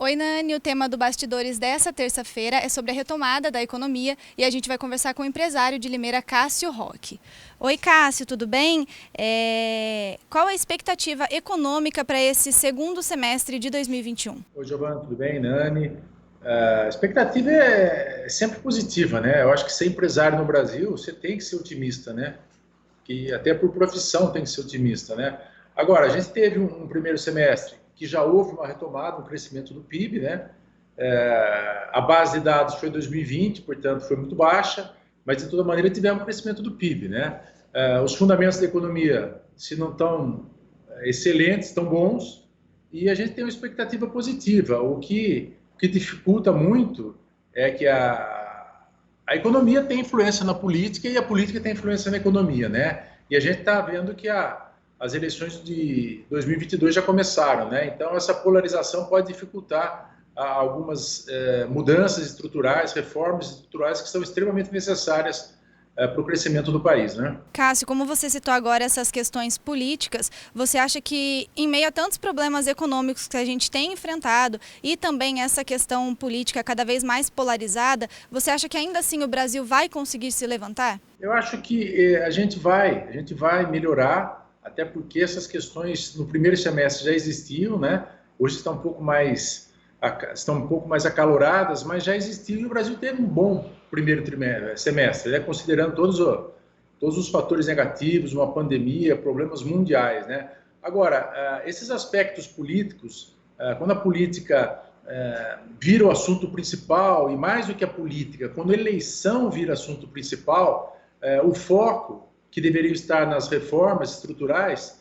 Oi, Nani, o tema do Bastidores dessa terça-feira é sobre a retomada da economia e a gente vai conversar com o empresário de Limeira, Cássio Roque. Oi, Cássio, tudo bem? Qual a expectativa econômica para esse segundo semestre de 2021? Oi, Giovanni, tudo bem? Nani. A expectativa é sempre positiva, né? Eu acho que ser empresário no Brasil, você tem que ser otimista, né? Que até por profissão tem que ser otimista, né? Agora, a gente teve um primeiro semestre que já houve uma retomada, um crescimento do PIB, né? A base de dados foi 2020, portanto, foi muito baixa, mas de toda maneira tivemos um crescimento do PIB, né? Os fundamentos da economia, se não estão excelentes, estão bons, e a gente tem uma expectativa positiva. O que dificulta muito é que a economia tem influência na política e a política tem influência na economia, né? E a gente está vendo que as eleições de 2022 já começaram, né? Então essa polarização pode dificultar algumas mudanças estruturais, reformas estruturais que são extremamente necessárias para o crescimento do país, né? Cássio, como você citou agora essas questões políticas, você acha que em meio a tantos problemas econômicos que a gente tem enfrentado e também essa questão política cada vez mais polarizada, você acha que ainda assim o Brasil vai conseguir se levantar? Eu acho que a gente vai melhorar, até porque essas questões no primeiro semestre já existiam, né? Hoje estão um pouco mais acaloradas, mas já existiam e o Brasil teve um bom primeiro semestre, né? Considerando todos os fatores negativos, uma pandemia, problemas mundiais, né? Agora, esses aspectos políticos, quando a política vira o assunto principal, e mais do que a política, quando a eleição vira assunto principal, o foco que deveria estar nas reformas estruturais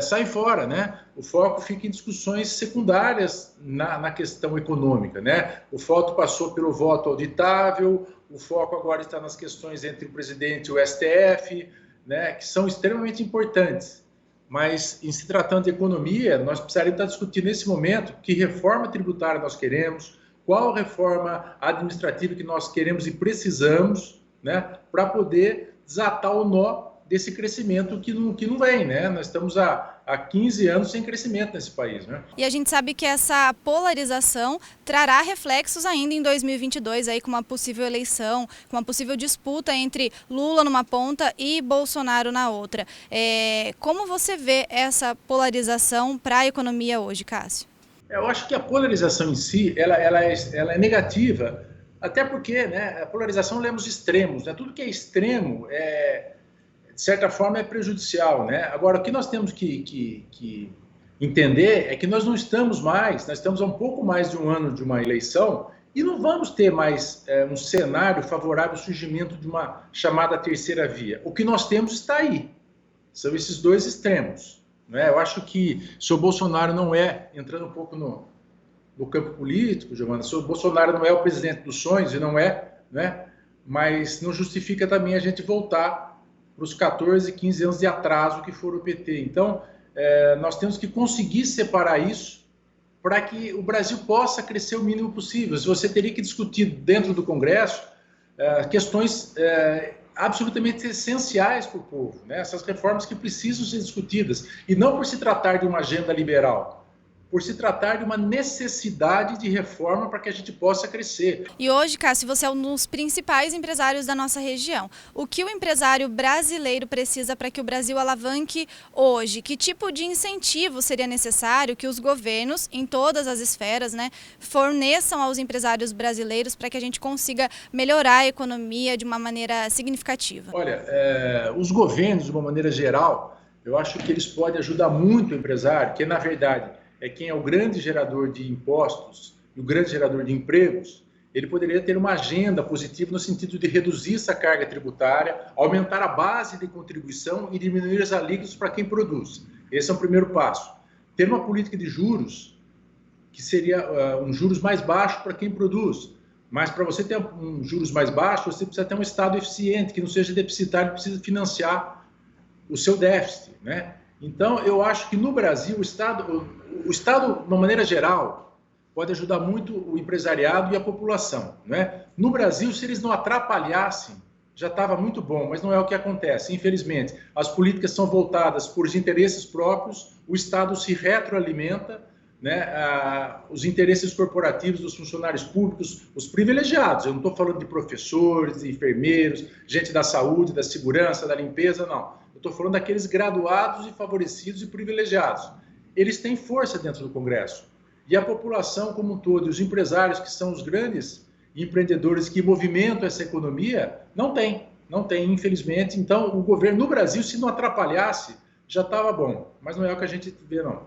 sai fora, né? O foco fica em discussões secundárias na questão econômica, né? O foco passou pelo voto auditável, o foco agora está nas questões entre o presidente e o STF, né? Que são extremamente importantes. Mas, em se tratando de economia, nós precisaríamos estar discutindo nesse momento que reforma tributária nós queremos, qual reforma administrativa que nós queremos e precisamos, né, para poder desatar o nó desse crescimento que não vem, né? Nós estamos há 15 anos sem crescimento nesse país, né? E a gente sabe que essa polarização trará reflexos ainda em 2022, aí com uma possível eleição, com uma possível disputa entre Lula numa ponta e Bolsonaro na outra. Como você vê essa polarização para a economia hoje, Cássio? Eu acho que a polarização em si, ela é negativa, até porque, né, a polarização lemos extremos, né? Tudo que é extremo de certa forma, é prejudicial, né? Agora, o que nós temos que entender é que nós não estamos mais, nós estamos há um pouco mais de um ano de uma eleição e não vamos ter mais um cenário favorável ao surgimento de uma chamada terceira via. O que nós temos está aí, são esses dois extremos, né? Eu acho que se o Bolsonaro não entrando um pouco no campo político, Giovana, se o Bolsonaro não é o presidente dos sonhos, e não é, né? Mas não justifica também a gente voltar para os 14, 15 anos de atraso que for o PT. Então, nós temos que conseguir separar isso para que o Brasil possa crescer o mínimo possível. Você teria que discutir dentro do Congresso questões absolutamente essenciais para o povo, né? Essas reformas que precisam ser discutidas, e não por se tratar de uma agenda liberal, por se tratar de uma necessidade de reforma para que a gente possa crescer. E hoje, Cássio, você é um dos principais empresários da nossa região. O que o empresário brasileiro precisa para que o Brasil alavanque hoje? Que tipo de incentivo seria necessário que os governos, em todas as esferas, né, forneçam aos empresários brasileiros para que a gente consiga melhorar a economia de uma maneira significativa? Olha, os governos, de uma maneira geral, eu acho que eles podem ajudar muito o empresário, que na verdade é quem é o grande gerador de impostos e o grande gerador de empregos. Ele poderia ter uma agenda positiva no sentido de reduzir essa carga tributária, aumentar a base de contribuição e diminuir as alíquotas para quem produz. Esse é o primeiro passo. Ter uma política de juros, que seria um juros mais baixo para quem produz. Mas para você ter um juros mais baixo, você precisa ter um Estado eficiente, que não seja deficitário, precisa financiar o seu déficit, né? Então, eu acho que no Brasil, o Estado, de uma maneira geral, pode ajudar muito o empresariado e a população, né? No Brasil, se eles não atrapalhassem, já estava muito bom, mas não é o que acontece, infelizmente. As políticas são voltadas por interesses próprios, o Estado se retroalimenta, né, os interesses corporativos dos funcionários públicos, os privilegiados. Eu não estou falando de professores, de enfermeiros, gente da saúde, da segurança, da limpeza, não. Eu estou falando daqueles graduados e favorecidos e privilegiados. Eles têm força dentro do Congresso. E a população como um todo, e os empresários, que são os grandes empreendedores que movimentam essa economia, não tem, infelizmente. Então, o governo no Brasil, se não atrapalhasse, já estava bom. Mas não é o que a gente vê, não.